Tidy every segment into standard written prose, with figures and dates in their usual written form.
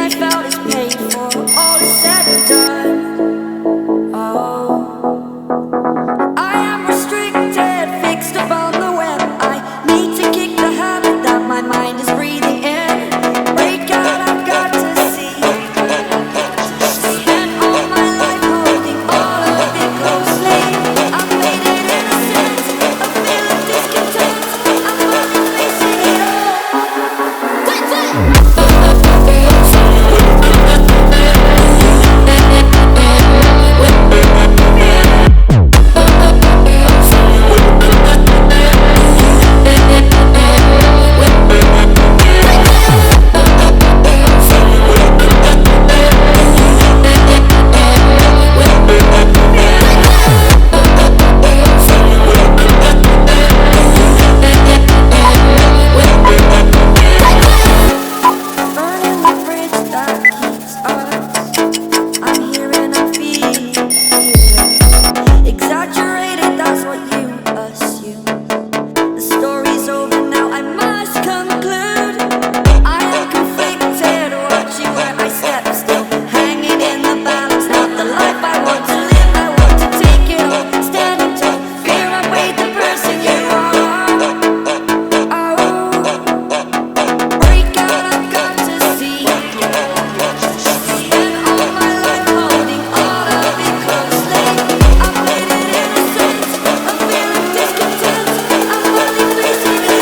I felt is paid for. All is said and done. Oh, I am restricted, fixed upon the web. I need to kick the habit that my mind is breathing in. Break out, I've got to see. Spent all my life holding all of it closely. I've made it innocent, a feel of discontent. I'm finally facing it all. Burning the bridge that keeps us. I'm here and I'm feeling exaggerated, that's what you assume. The story's over now, I must conclude. I am conflicted, watching where I step still, hanging in the balance. Not the life I want to live, I want to take it all. Standing tall, fear I weighed the person you are. Oh, break out, I've got to see. Spent all my life holding all of it closely. I've made it innocent, a feel of discontent. I'm finally facing it all.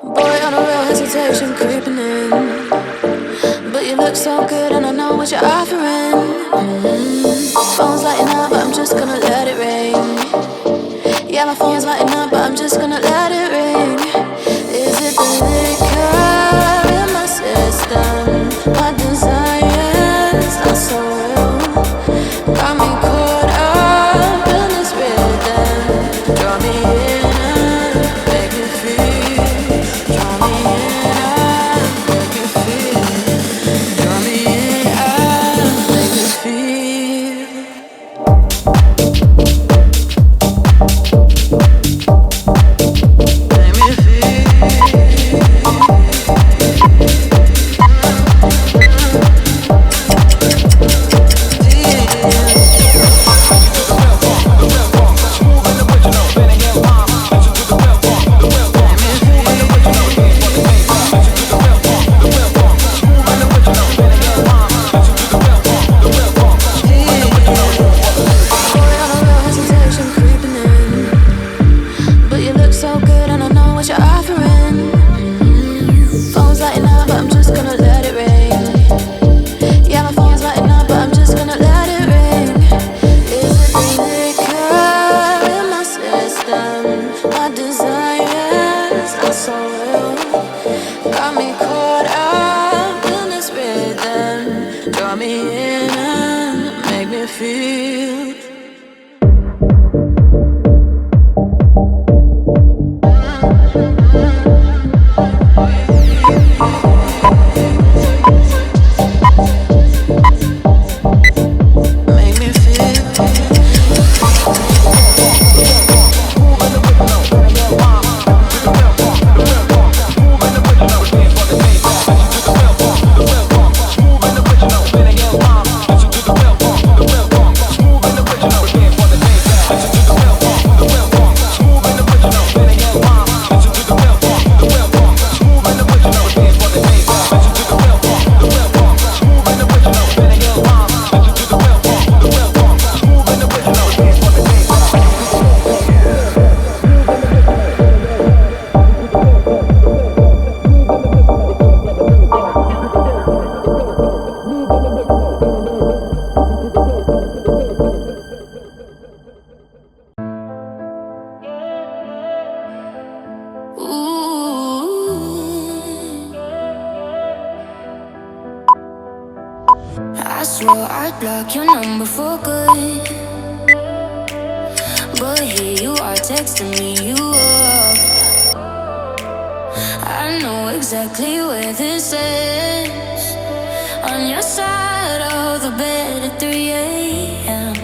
Boy, on a real hesitation creeping in, but you look so good and I know what you're offering. Phone's lighting up, but I'm just gonna let it ring. Yeah, my phone's lighting up, but I'm just gonna let it ring. Is it the liquor in my system? My desires are so real. Got me caught up in this rhythm. Draw me in and make me feel. Draw me in and make me feel. Make me I swore I'd block your number for good, but here you are texting me you up. I know exactly where this is, on your side of the bed at 3 a.m.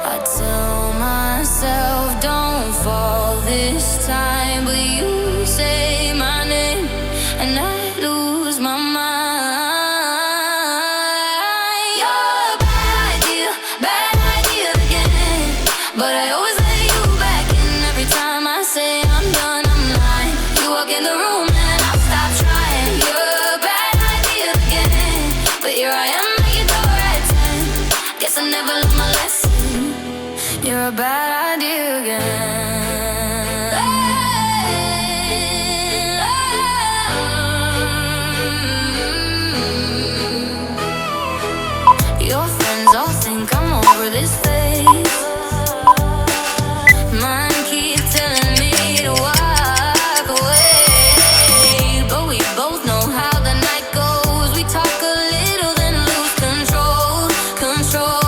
I tell myself don't fall this time, but you say my name and I lose my mind. But I always let you back in every time I say I'm done, I'm lying. You walk in the room and I stop trying. You're a bad idea again, but here I am at your door at 10. Guess I never learned my lesson. You're a bad idea again. Your friends all think I'm over this phase. Mine keep telling me to walk away, but we both know how the night goes. We talk a little, then lose control.